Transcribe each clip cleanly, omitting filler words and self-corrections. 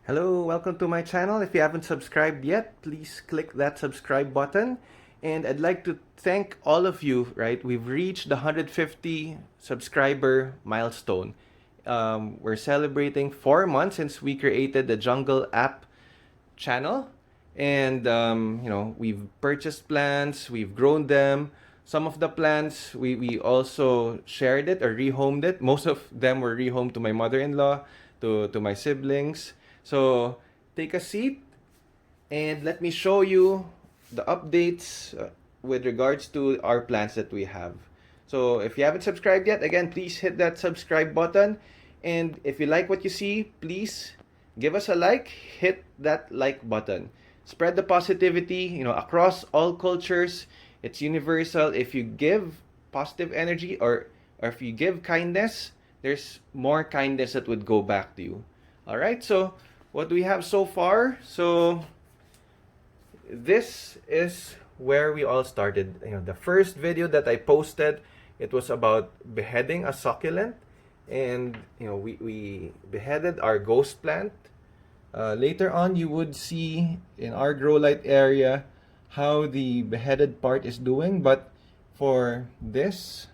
Hello, welcome to my channel. If you haven't subscribed yet, please click that subscribe button. And I'd like to thank all of you, right? We've reached the 150 subscriber milestone. We're celebrating 4 months since we created the Jungle app channel. And, we've purchased plants, we've grown them. Some of the plants, we also shared it or rehomed it. Most of them were rehomed to my mother-in-law, to my siblings. So take a seat and let me show you the updates with regards to our plans that we have. So if you haven't subscribed yet, again, please hit that subscribe button. And if you like what you see, please give us a like, hit that like button. Spread the positivity, across all cultures. It's universal. If you give positive energy or if you give kindness, there's more kindness that would go back to you. All right, so what do we have so far? So this is where we all started. The first video that I posted, it was about beheading a succulent, and we beheaded our ghost plant. Later on, you would see in our grow light area how the beheaded part is doing, but for this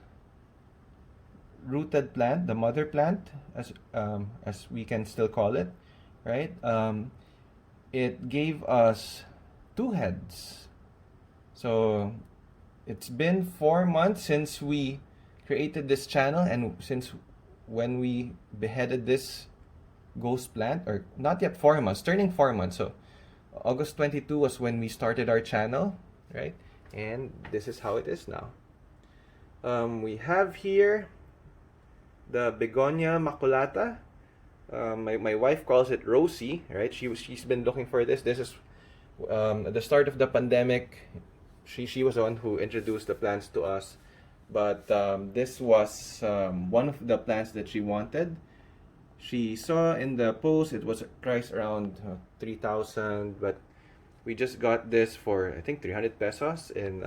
rooted plant, the mother plant, as we can still call it, right? It gave us two heads. So it's been 4 months since we created this channel, and since when we beheaded this ghost plant, or not yet 4 months, turning 4 months. So August 22 was when we started our channel, right? And this is how it is now. We have here the begonia maculata. My wife calls it Rosie, right? She's been looking for this. This is at the start of the pandemic. She was the one who introduced the plants to us, but this was one of the plants that she wanted. She saw in the post it was priced around 3,000, but we just got this for I think 300 pesos in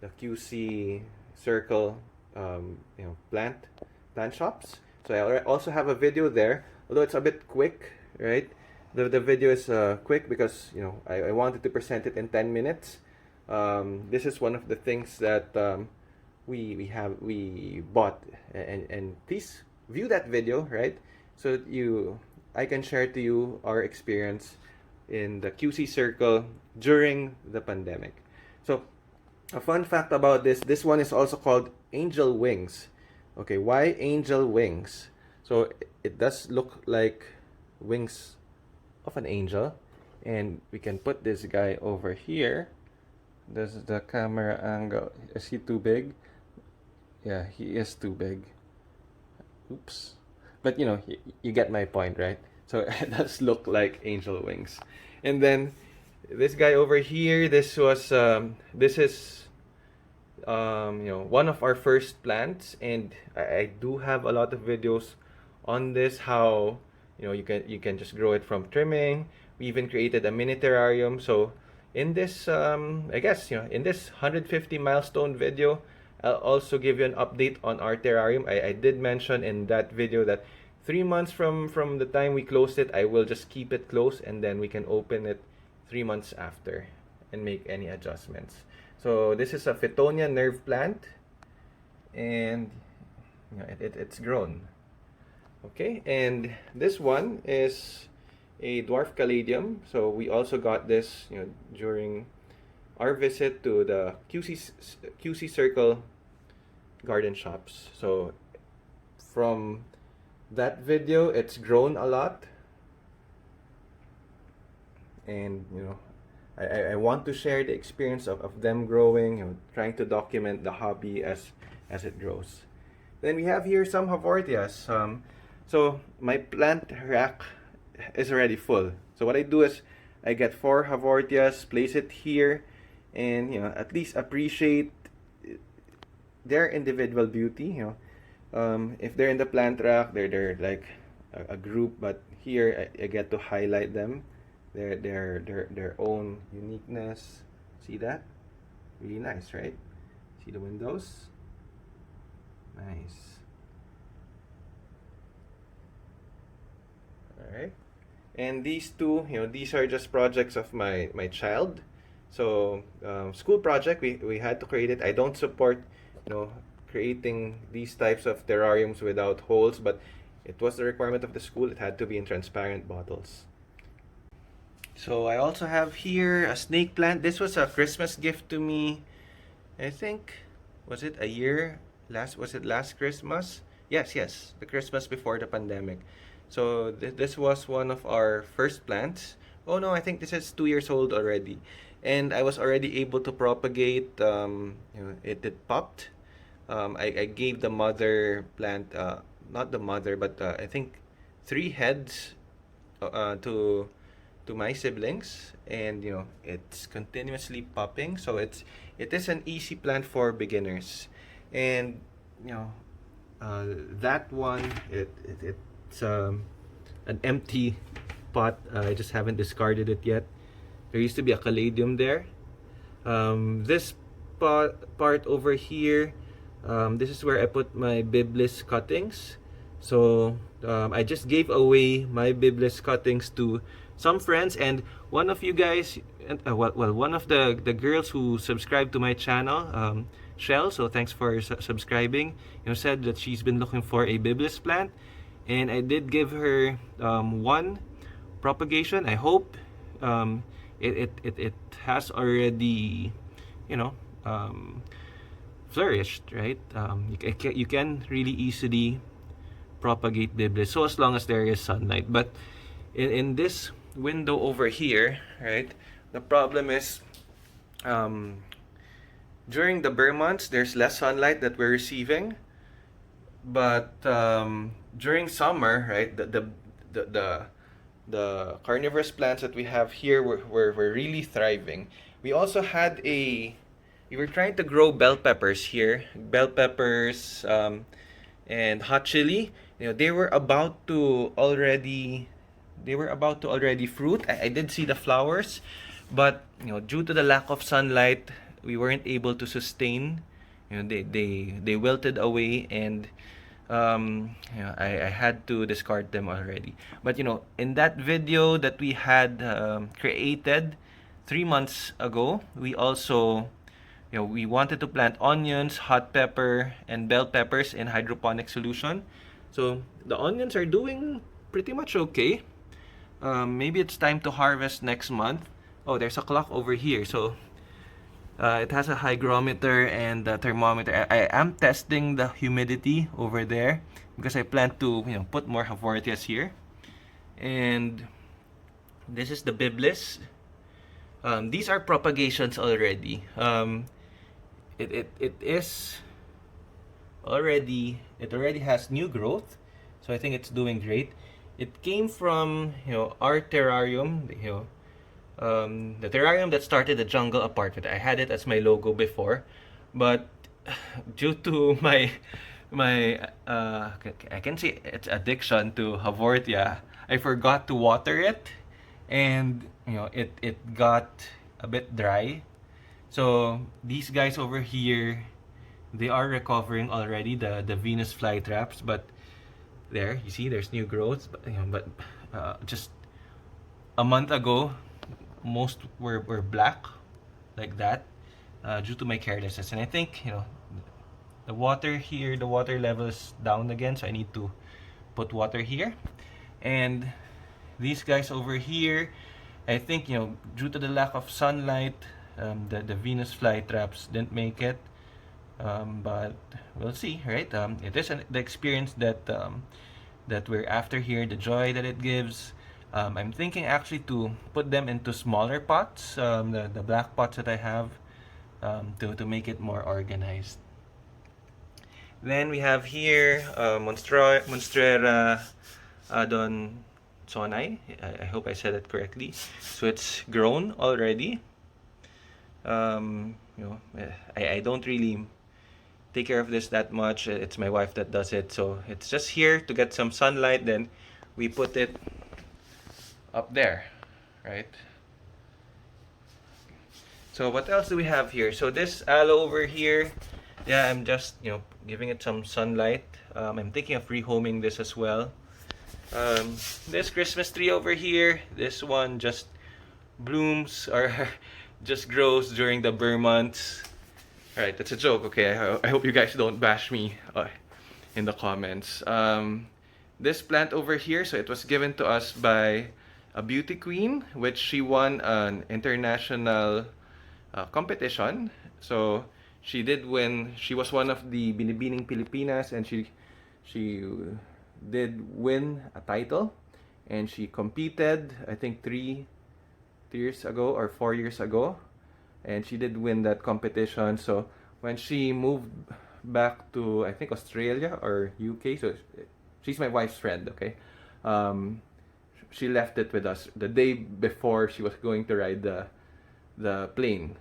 the QC Circle plant shops. So I also have a video there, although it's a bit quick, right? The video is quick because I wanted to present it in 10 minutes. This is one of the things that we bought, and please view that video, right? So that I can share to you our experience in the QC Circle during the pandemic. So a fun fact about this one is also called angel wings. Okay, why angel wings? So it does look like wings of an angel, and we can put this guy over here. This is the camera angle. Is he too big? Yeah, he is too big. Oops. But you get my point, right? So it does look like angel wings. And then this guy over here, this is one of our first plants, and I do have a lot of videos on this, how you can just grow it from trimming. We even created a mini terrarium. So in this I guess in this 150 milestone video, I'll also give you an update on our terrarium. I did mention in that video that 3 months from the time we closed it, I will just keep it closed, and then we can open it 3 months after and make any adjustments. So this is a Fittonia nerve plant, and it's grown. Okay, and this one is a dwarf caladium. So we also got this during our visit to the QC Circle garden shops. So from that video, it's grown a lot, and I want to share the experience of them growing, trying to document the hobby as it grows. Then we have here some Havortias. So my plant rack is already full. So what I do is I get 4 Havortias, place it here, and at least appreciate their individual beauty. If they're in the plant rack, they're like a group, but here I get to highlight them, their own uniqueness. See that? Really nice, right? See the windows? Nice. All right. And these two, these are just projects of my child. So school project, we had to create it. I don't support, creating these types of terrariums without holes, but it was the requirement of the school. It had to be in transparent bottles. So I also have here a snake plant. This was a Christmas gift to me. I think, was it a year? Was it last Christmas? Yes, the Christmas before the pandemic. So this was one of our first plants. Oh no, I think this is 2 years old already. And I was already able to propagate, it popped. I gave the mother plant, not the mother, but I think 3 heads to my siblings, and it's continuously popping. So it is an easy plant for beginners. And you know that one, it's an empty pot. I just haven't discarded it yet. There used to be a caladium there. This part over here, this is where I put my biblis cuttings. So I just gave away my biblis cuttings to some friends, and one of you guys, one of the girls who subscribed to my channel, Shell, so thanks for subscribing, said that she's been looking for a biblis plant, and I did give her one propagation. I hope it has already, flourished, right? You can really easily propagate biblis, so as long as there is sunlight. But in this window over here, right, the problem is during the bare months there's less sunlight that we're receiving, but during summer, right, the carnivorous plants that we have here were really thriving. We also had we were trying to grow bell peppers here, and hot chili. They were about to already fruit. I did see the flowers, but due to the lack of sunlight, we weren't able to sustain. They wilted away, and I had to discard them already. But in that video that we had created 3 months ago, we also we wanted to plant onions, hot pepper, and bell peppers in hydroponic solution. So the onions are doing pretty much okay. Maybe it's time to harvest next month. Oh, there's a clock over here. So it has a hygrometer and a thermometer. I am testing the humidity over there because I plan to put more Haworthias here. And this is the biblis. These are propagations already. It already has new growth, so I think it's doing great. It came from our terrarium, the terrarium that started the jungle apartment. I had it as my logo before, but due to my I can say it's addiction to Haworthia, I forgot to water it, and it got a bit dry. So these guys over here, they are recovering already, the Venus flytraps, but there you see there's new growth. But just a month ago, most were black like that, due to my carelessness. And I think the water here, the water level is down again, so I need to put water here. And these guys over here, I think due to the lack of sunlight, the Venus flytraps didn't make it. But we'll see, right? It is the experience that we're after here, the joy that it gives. I'm thinking actually to put them into smaller pots, the black pots that I have, to make it more organized. Then we have here Monstera Adansonii. I hope I said it correctly. So it's grown already. I don't really take care of this that much. It's my wife that does it, so it's just here to get some sunlight. Then we put it up there, right? So what else do we have here? So this aloe over here, yeah, I'm just giving it some sunlight. I'm thinking of rehoming this as well. This Christmas tree over here, this one just blooms or just grows during the Burr months. Alright, that's a joke, okay? I hope you guys don't bash me in the comments. This plant over here, so it was given to us by a beauty queen, which she won an international competition. So she did win. She was one of the Binibining Pilipinas, and she did win a title, and she competed, I think 3 years ago or 4 years ago, and she did win that competition. So when she moved back to, I think, Australia or UK, so she's my wife's friend, okay? She left it with us the day before she was going to ride the plane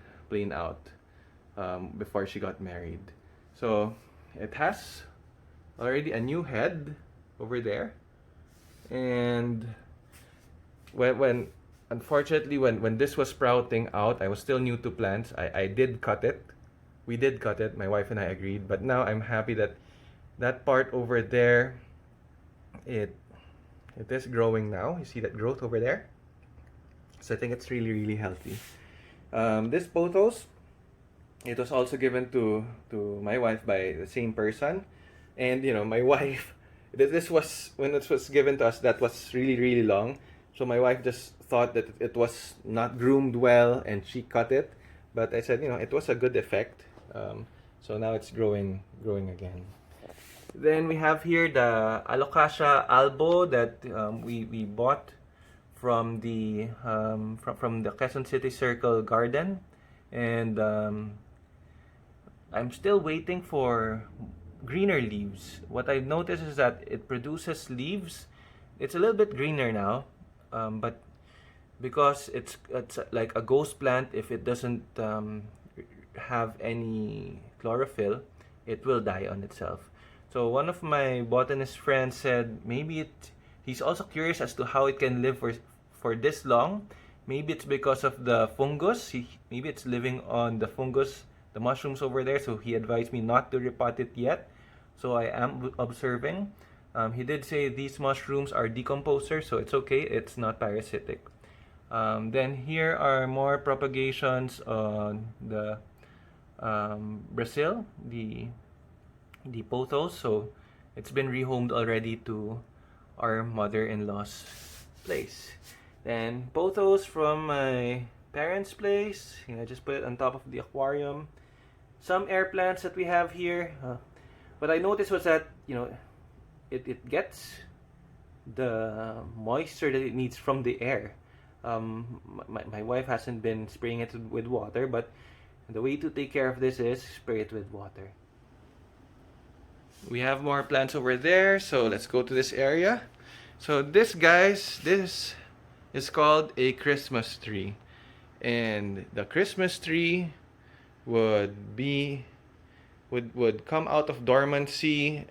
out, before she got married. So it has already a new head over there, and when unfortunately when this was sprouting out, I was still new to plants. I did cut it. We did cut it, my wife and I agreed, but now I'm happy that that part over there, it is growing now. You see that growth over there? So I think it's really healthy. This pothos, it was also given to my wife by the same person, and you know, my wife, this was, when it was given to us, that was really long. So my wife just thought that it was not groomed well, and she cut it. But I said, you know, it was a good effect. So now it's growing again. Then we have here the Alocasia albo that we bought from the Quezon City Circle Garden, and I'm still waiting for greener leaves. What I've noticed is that it produces leaves. It's a little bit greener now, but because it's like a ghost plant, if it doesn't have any chlorophyll, it will die on itself. So one of my botanist friends said maybe he's also curious as to how it can live for this long. Maybe it's because of the fungus. Maybe it's living on the fungus, the mushrooms over there. So he advised me not to repot it yet. So I am observing. He did say these mushrooms are decomposers, so it's okay. It's not parasitic. Then here are more propagations on the Brazil, the pothos. So it's been rehomed already to our mother-in-law's place. Then pothos from my parents' place. I just put it on top of the aquarium. Some air plants that we have here. What I noticed was that, you know, it gets the moisture that it needs from the air. My wife hasn't been spraying it with water, but the way to take care of this is spray it with water. We have more plants over there, so let's go to this area. So this, guys, this is called a Christmas tree, and the Christmas tree would come out of dormancy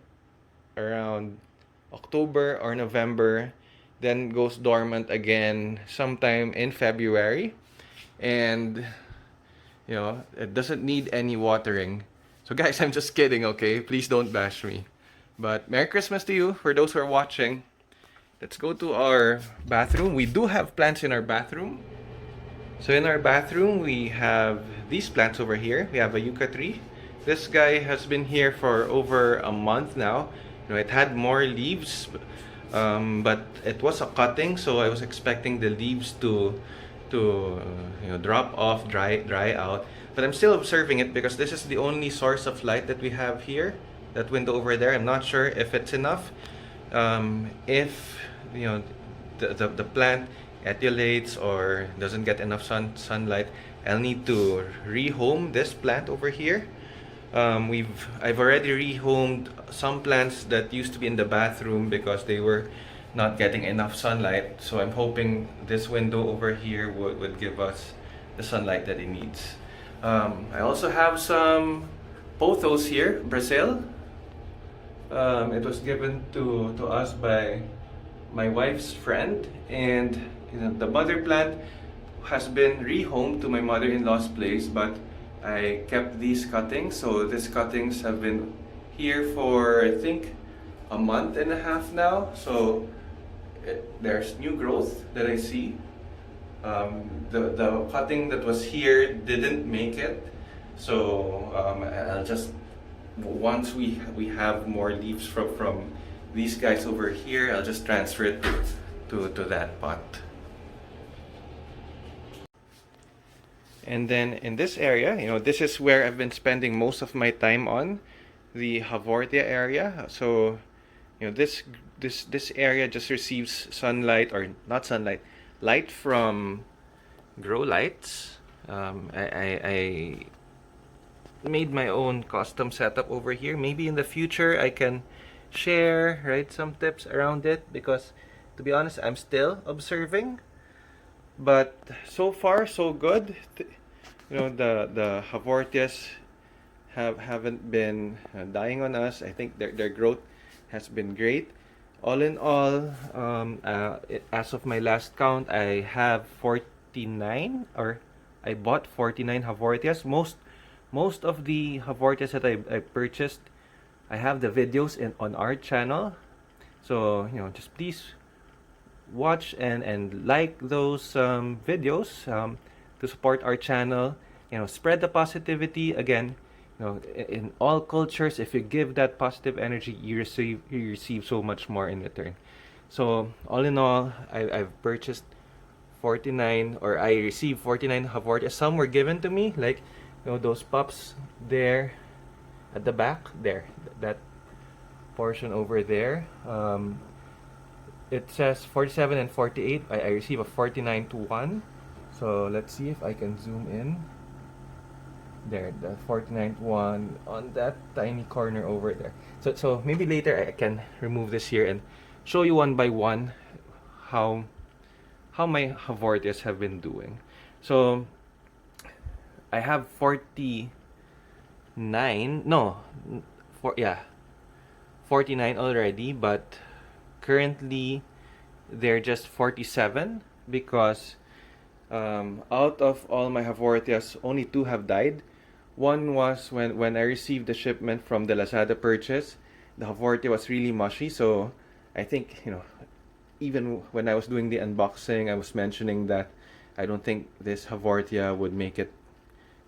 around October or November, then goes dormant again sometime in February, and you know, it doesn't need any watering. So guys, I'm just kidding, okay? Please don't bash me. But Merry Christmas to you, for those who are watching. Let's go to our bathroom. We do have plants in our bathroom. So in our bathroom, we have these plants over here. We have a yucca tree. This guy has been here for over a month now. You know, it had more leaves, but it was a cutting, so I was expecting the leaves to you know, drop off, dry out. But I'm still observing it because this is the only source of light that we have here. That window over there, I'm not sure if it's enough. If you know, the plant etiolates or doesn't get enough sunlight, I'll need to rehome this plant over here. I've already rehomed some plants that used to be in the bathroom because they were not getting enough sunlight. So I'm hoping this window over here would give us the sunlight that it needs. I also have some pothos here, Brazil. It was given to us by my wife's friend, and you know, the mother plant has been rehomed to my mother-in-law's place, but I kept these cuttings. So these cuttings have been here for, I think, a month and a half now. So there's new growth that I see. The cutting that was here didn't make it, so I'll just, once we have more leaves from these guys over here, I'll just transfer it to that pot. And then in this area, this is where I've been spending most of my time on, the Havortia area. So, this area just receives sunlight, or not sunlight, light from grow lights. I made my own custom setup over here. Maybe in the future I can share, right, some tips around it, because to be honest, I'm still observing. But so far so good. The Havortias haven't been dying on us. I think their growth has been great. All in all, as of my last count, I have 49, or I bought 49 Havortias. Most of the Havortias that I purchased, I have the videos on our channel. So, just please watch and like those videos to support our channel. Spread the positivity. Again, in all cultures, if you give that positive energy, you receive so much more in return. So all in all, I've purchased 49, or I received 49 Havortias. Some were given to me, like those pups there at the back there, that portion over there. It says 47 and 48. I received a 49 to 1. So let's see if I can zoom in. There, the 49 to 1 on that tiny corner over there. So maybe later I can remove this here and show you one by one how my Havortias have been doing. So I have 49 already, but currently they're just 47, because out of all my Havortias, only 2 have died. One was when I received the shipment from the Lazada purchase. The Havortia was really mushy, so I think, even when I was doing the unboxing, I was mentioning that I don't think this Havortia would make it,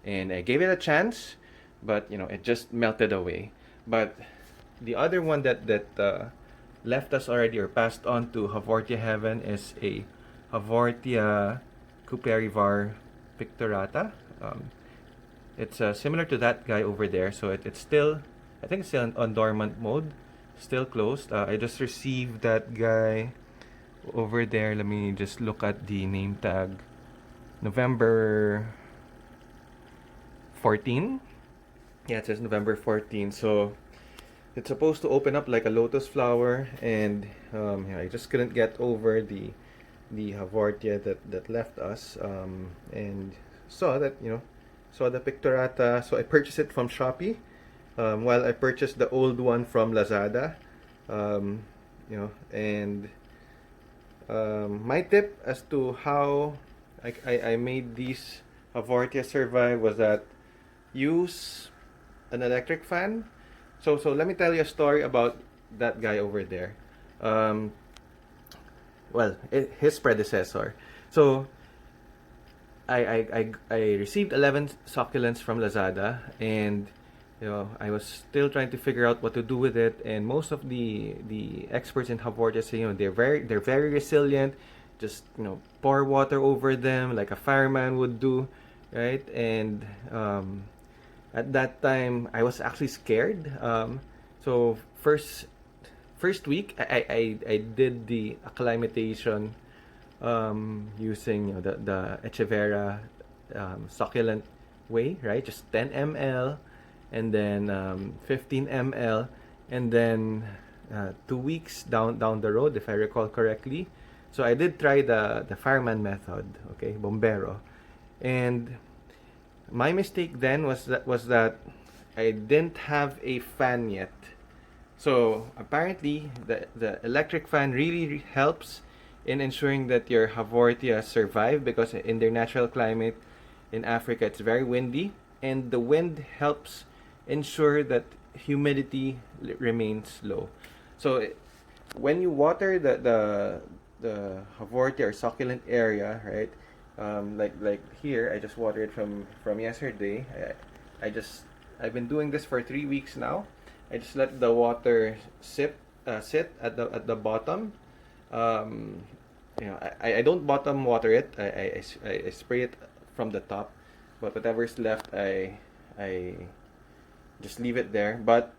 and I gave it a chance, but it just melted away. But the other one that left us already, or passed on to Havortia heaven, is a Havortia Cuperivar pictorata. It's similar to that guy over there, so it's still, I think it's still on dormant mode, still closed. I just received that guy over there. Let me just look at the name tag. November 14. Yeah, it says November 14. So it's supposed to open up like a lotus flower, and I just couldn't get over the Havortia that left us, and saw that, saw the pictorata. So I purchased it from Shopee, while I purchased the old one from Lazada. And my tip as to how I made these Havortia survive was that use an electric fan. So let me tell you a story about that guy over there. His predecessor. So I received 11 succulents from Lazada, and I was still trying to figure out what to do with it. And most of the experts in Havortia say they're very resilient. Just pour water over them like a fireman would do, right? And at that time I was actually scared. So first week I did the acclimatization using the Echevera succulent way, right? Just 10 ml, and then 15 ml, and then 2 weeks down the road, if I recall correctly. So I did try the fireman method, okay, bombero, and my mistake then was that I didn't have a fan yet. So apparently the electric fan really helps in ensuring that your Havortia survive, because in their natural climate in Africa it's very windy, and the wind helps ensure that humidity remains low. So when you water the Havortia or succulent area, right? Like here, I just watered from yesterday. I've been doing this for 3 weeks now. I just let the water sit at the bottom. Um, I don't bottom water it. I spray it from the top, but whatever's left, I just leave it there. But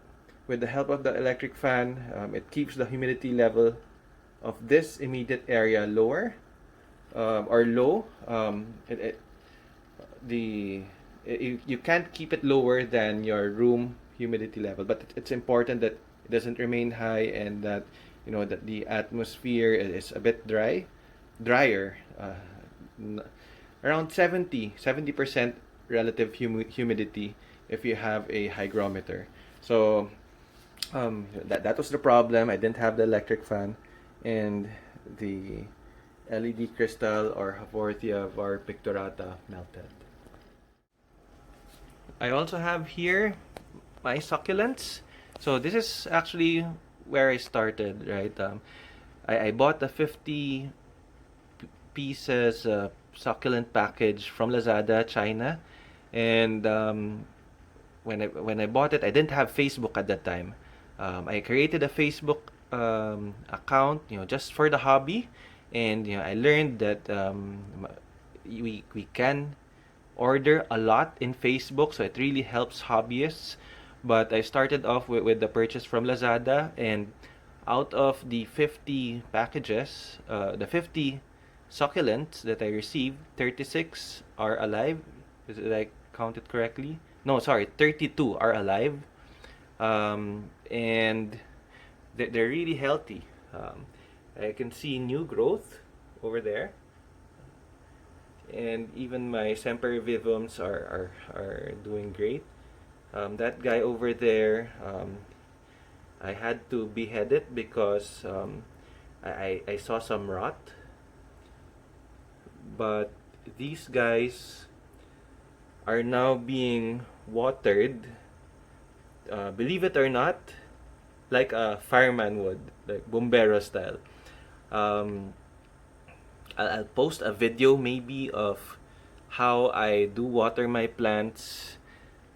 with the help of the electric fan, it keeps the humidity level of this immediate area lower, or low. The you can't keep it lower than your room humidity level, but it's important that it doesn't remain high, and that that the atmosphere is a bit drier, around 70% relative humidity if you have a hygrometer. So that was the problem. I didn't have the electric fan, and the LED crystal or Havorthia var pictorata melted. I also have here my succulents. So this is actually where I started, right? I bought a 50 pieces succulent package from Lazada, China, and when I bought it, I didn't have Facebook at that time. I created a Facebook account, just for the hobby, and I learned that we can order a lot in Facebook, so it really helps hobbyists. But I started off with the purchase from Lazada, and out of the 50 packages, the 50 succulents that I received, 36 are alive. Did I count it correctly? No, sorry, 32 are alive. And they're really healthy. I can see new growth over there. And even my sempervivums are doing great. That guy over there, I had to behead it because I saw some rot. But these guys are now being watered, believe it or not, like a fireman would, like bombero style. Um, I'll post a video maybe of how I do water my plants,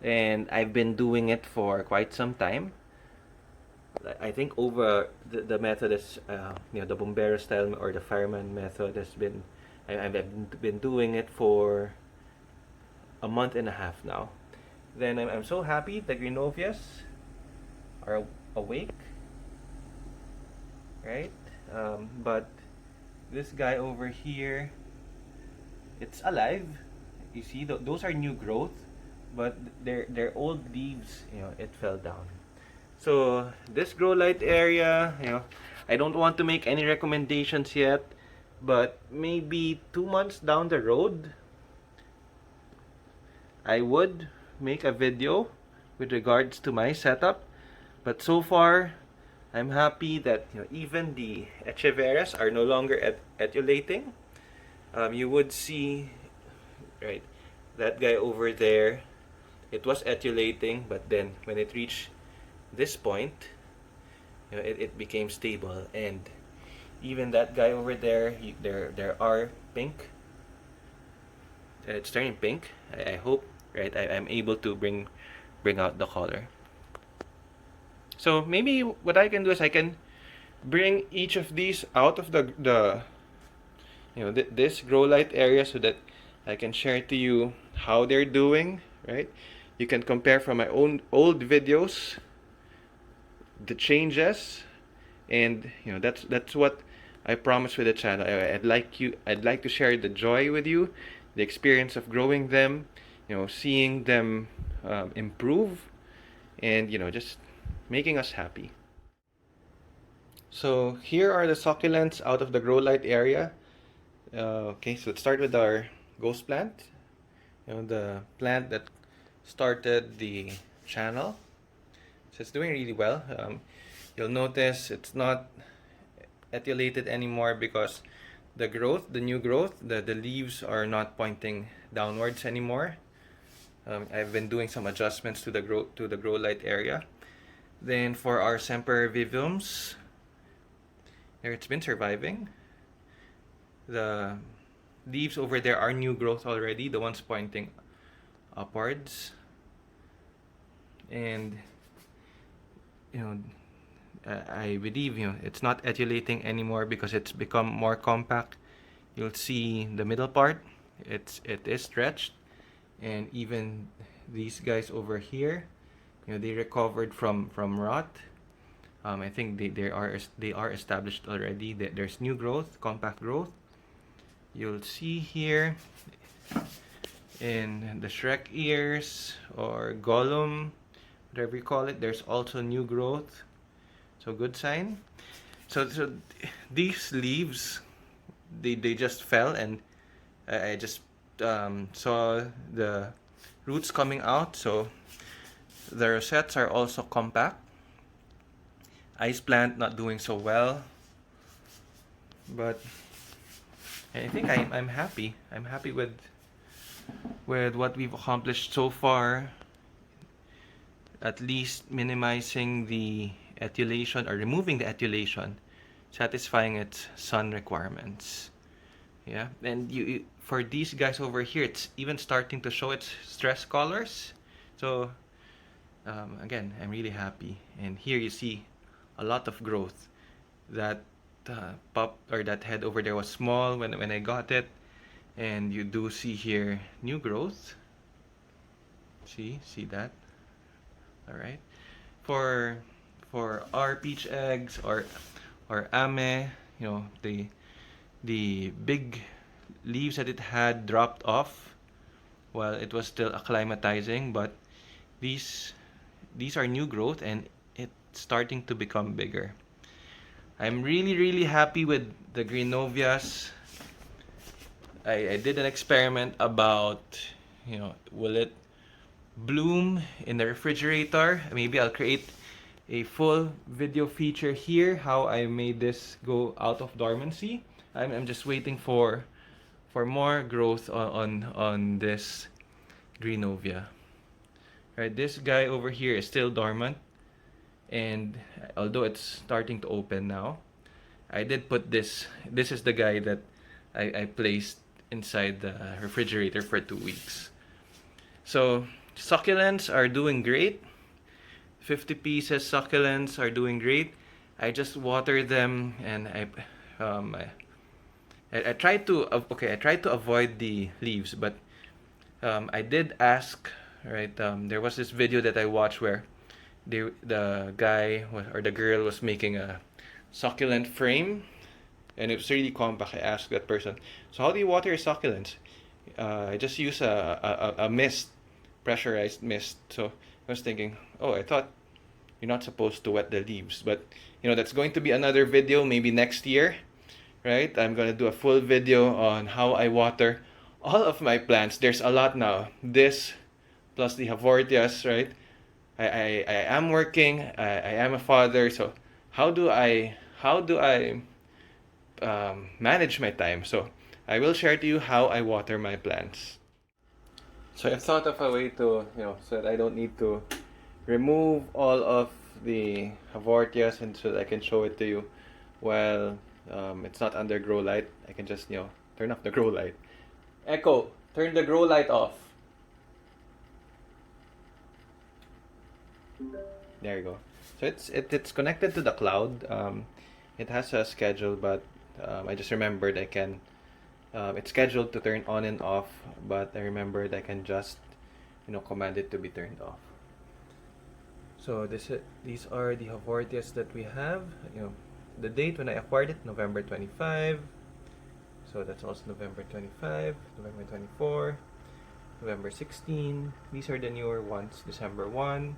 and I've been doing it for quite some time. I think over the method is, the bombero style or the fireman method has been, I've been doing it for a month and a half now. Then I'm so happy the Grenovias are awake, right? But this guy over here, it's alive. You see, those are new growth, but their old leaves, it fell down. So this grow light area, I don't want to make any recommendations yet, but maybe 2 months down the road, I would make a video with regards to my setup. But so far, I'm happy that even the echeveras are no longer etulating. You would see, right, that guy over there, it was etulating, but then when it reached this point, it became stable. And even that guy over there, there are pink. It's turning pink. I hope, right, I'm able to bring out the color. So maybe what I can do is I can bring each of these out of the this grow light area, so that I can share to you how they're doing, right? You can compare from my own old videos the changes, and that's what I promised with the channel. I'd like to share the joy with you, the experience of growing them, seeing them improve, and just making us happy. So here are the succulents out of the grow light area. Okay, so let's start with our ghost plant. The plant that started the channel. So it's doing really well. You'll notice it's not etiolated anymore because the new growth, the leaves are not pointing downwards anymore. I've been doing some adjustments to the grow light area. Then for our sempervivums, there it's been surviving. The leaves over there are new growth already, the ones pointing upwards. And you know, I believe it's not etiolating anymore because it's become more compact. You'll see the middle part, it is stretched, and even these guys over here, they recovered from rot. I think they are established already. There's new growth, compact growth. You'll see here in the Shrek ears or Gollum, whatever you call it, there's also new growth. So good sign. So these leaves, they just fell, and I just saw the roots coming out. So the rosettes are also compact. Ice plant not doing so well, but I think I'm happy. I'm happy with what we've accomplished so far. At least minimizing the etiolation or removing the etiolation, satisfying its sun requirements. Yeah, and for these guys over here, it's even starting to show its stress colors. So again, I'm really happy. And here you see a lot of growth. That pop or that head over there was small when I got it, and you do see here new growth. See that? All right. For our peach eggs or ame, the big leaves that it had dropped off while it was still acclimatizing, but these are new growth and it's starting to become bigger. I'm really happy with the Greenovias. I did an experiment about, will it bloom in the refrigerator? Maybe I'll create a full video feature here, how I made this go out of dormancy. I'm just waiting for more growth on this Greenovia. Right, this guy over here is still dormant, and although it's starting to open now, I did put this is the guy that I placed inside the refrigerator for 2 weeks. So succulents are doing great. 50 pieces succulents are doing great. I just water them, and I try to avoid the leaves, but I did ask, right? There was this video that I watched where the guy or the girl was making a succulent frame, and it was really compact. I asked that person, so how do you water your succulents? I just use a mist, pressurized mist. So I was thinking, oh, I thought you're not supposed to wet the leaves, but that's going to be another video maybe next year, right? I'm gonna do a full video on how I water all of my plants. There's a lot now. This plus the Havortias, right? I am working. I am a father. So how do I manage my time? So I will share to you how I water my plants. So I've thought of a way to, so that I don't need to remove all of the Havortias, and so that I can show it to you while it's not under grow light. I can just, turn off the grow light. Echo, turn the grow light off. There you go. So it's connected to the cloud. It has a schedule, but I just remembered I can. It's scheduled to turn on and off, but I remembered I can just, command it to be turned off. So these are the Havortias that we have. The date when I acquired it, November 25. So that's also November 25, November 24, November 16. These are the newer ones. December 1.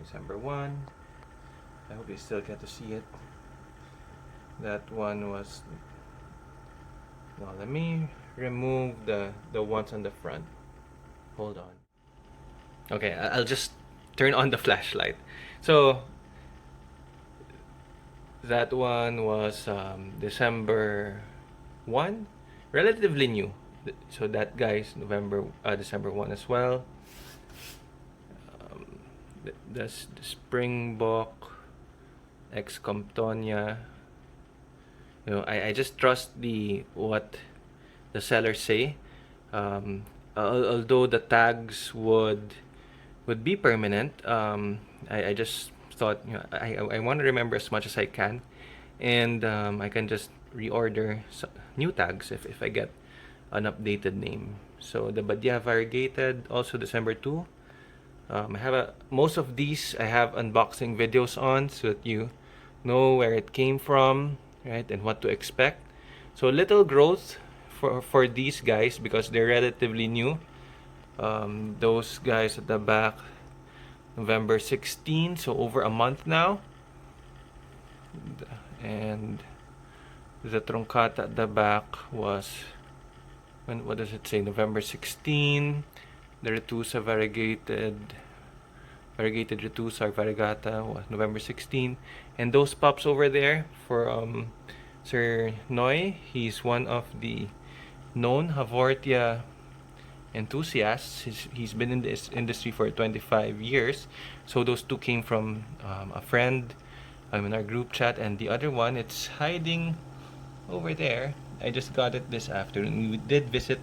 December 1. I hope you still get to see it. That one was... Now let me remove the ones on the front. Hold on. Okay, I'll just turn on the flashlight. So that one was December 1, relatively new. So that guy's December 1 as well. The Springbok, Ex Comptonia. I just trust what the sellers say. Although the tags would be permanent, I just thought, I want to remember as much as I can, and I can just reorder new tags if I get an updated name. So the Badia variegated, also December 2. I have most of these I have unboxing videos on, so that you know where it came from, right, and what to expect. So little growth for these guys because they're relatively new. Those guys at the back, November 16, so over a month now. And the truncata at the back was, what does it say? November 16. The Retusa variegated Retusa variegata was November 16. And those pups over there for Sir Noy, he's one of the known Havortia enthusiasts. He's been in this industry for 25 years. So those two came from a friend in our group chat, and the other one, it's hiding over there. I just got it this afternoon. We did visit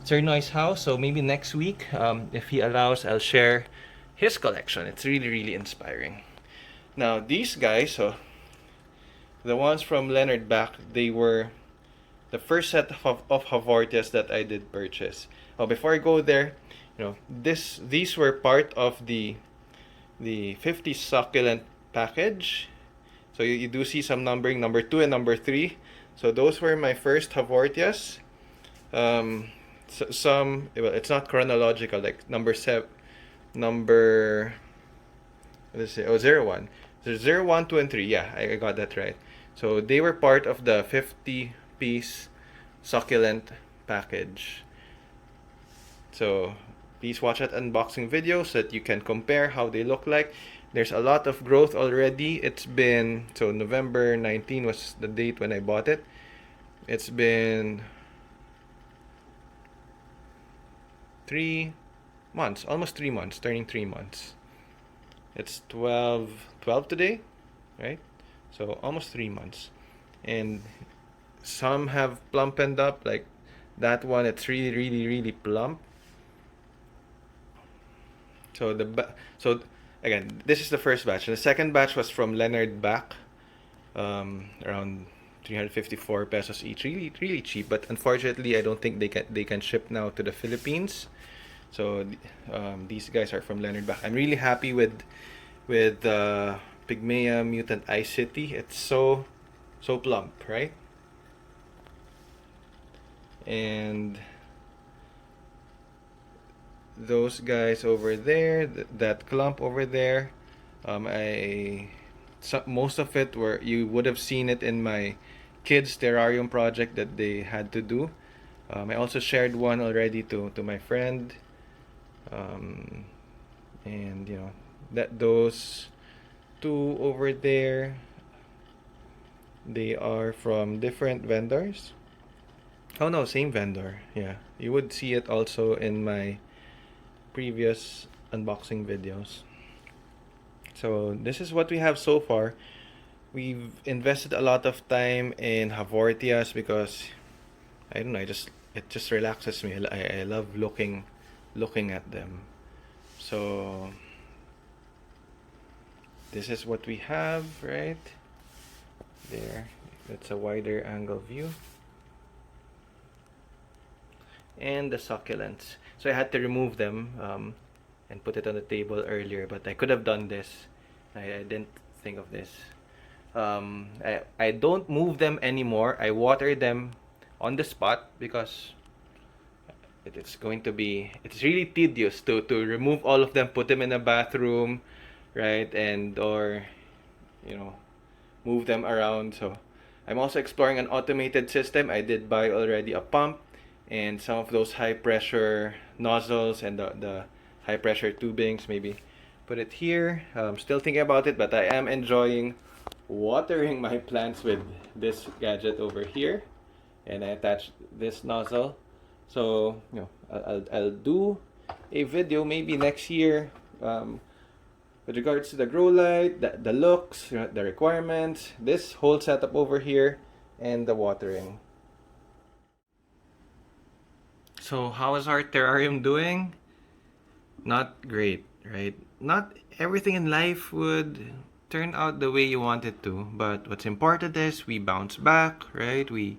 Sir Noy's house, so maybe next week, if he allows, I'll share his collection. It's really, really inspiring. Now, these guys, so the ones from Leonard Bach, they were the first set of Havortias that I did purchase. Oh, before I go there, these were part of the 50 succulent package. So you do see some numbering, number 2 and number 3. So those were my first Havortias. Some, well, it's not chronological, like number 01. So 0, 1, 2, and 3. Yeah, I got that right. So they were part of the 50-piece succulent package. So please watch that unboxing video so that you can compare how they look like. There's a lot of growth already. It's been, so November 19 was the date when I bought it. It's been 3 months, almost 3 months, turning 3 months. It's 12 today, right? So almost 3 months. And some have plumpened up, like that one, it's really, really, really plump. So so again, this is the first batch. The second batch was from Leonard Bach, around 354 pesos each. Really, really cheap. But unfortunately, I don't think they can ship now to the Philippines. So these guys are from Leonard Bach. I'm really happy with Pygmea Mutant Ice City. It's so plump, right? And those guys over there, that clump over there, most of it you would have seen it in my kids terrarium project that they had to do. I also shared one already to my friend, and that those two over there, they are from different vendors. Oh no, same vendor. Yeah, you would see it also in my previous unboxing videos. So this is what we have so far. We've invested a lot of time in Havortias because I don't know, it just relaxes me. I love looking at them. So this is what we have right there. That's a wider angle view. And the succulents. So I had to remove them and put it on the table earlier, but I could have done this. I didn't think of this. I don't move them anymore. I water them on the spot because it's really tedious to remove all of them, put them in a bathroom, right, and or move them around. So I'm also exploring an automated system. I did buy already a pump and some of those high pressure nozzles and the high pressure tubings. Maybe put it here. I'm still thinking about it, but I am enjoying watering my plants with this gadget over here, and I attached this nozzle. So I'll do a video maybe next year with regards to the grow light, the looks, the requirements, this whole setup over here, and the watering. So how is our terrarium doing? Not great, right? Not everything in life would turn out the way you want it to, but what's important is we bounce back, right? We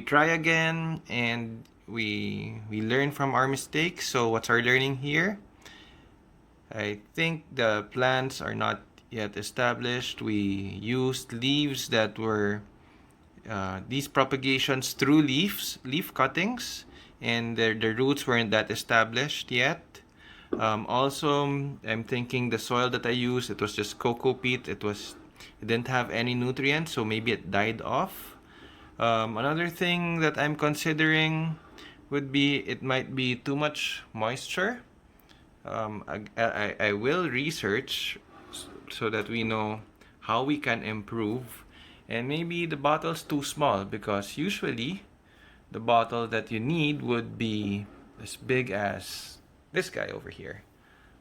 try again, and we learn from our mistakes. So what's our learning here? I think the plants are not yet established. We used leaves that were these propagations through leaf cuttings, and the roots weren't that established yet. Also, I'm thinking the soil that I used, it was just cocoa peat. It didn't have any nutrients, so maybe it died off. Another thing that I'm considering would be it might be too much moisture. I will research so that we know how we can improve. And maybe the bottle's too small, because usually the bottle that you need would be as big as this guy over here,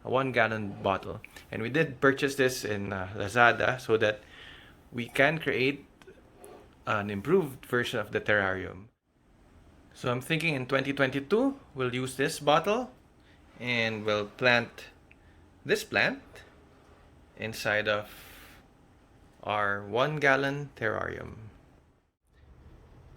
a 1 gallon bottle. And we did purchase this in Lazada so that we can create an improved version of the terrarium. So I'm thinking in 2022 we'll use this bottle and we'll plant this plant inside of our 1 gallon terrarium.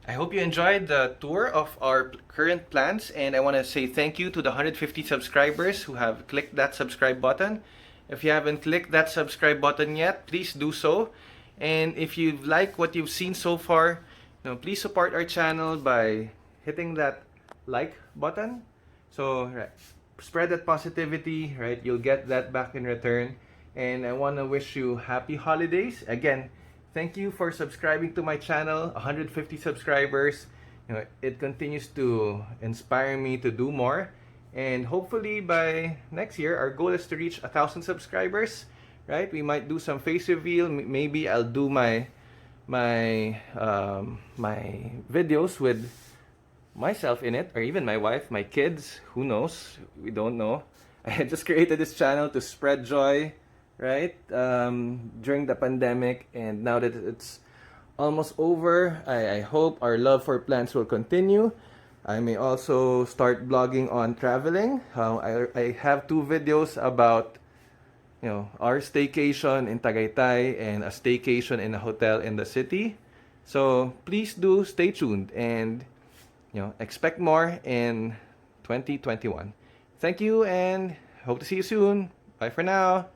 I hope you enjoyed the tour of our current plants, and I want to say thank you to the 150 subscribers who have clicked that subscribe button. If you haven't clicked that subscribe button yet, please do so. And if you like what you've seen so far, please support our channel by hitting that like button. So spread that positivity, right? You'll get that back in return. And I want to wish you happy holidays. Again, thank you for subscribing to my channel. 150 subscribers. It continues to inspire me to do more. And hopefully by next year, our goal is to reach 1,000 subscribers. Right? We might do some face reveal. Maybe I'll do my videos with myself in it, or even my wife, my kids. Who knows? We don't know. I just created this channel to spread joy, right? During the pandemic, and now that it's almost over, I hope our love for plants will continue. I may also start blogging on traveling. I have 2 videos about our staycation in Tagaytay and a staycation in a hotel in the city. So please do stay tuned and expect more in 2021. Thank you and hope to see you soon. Bye for now.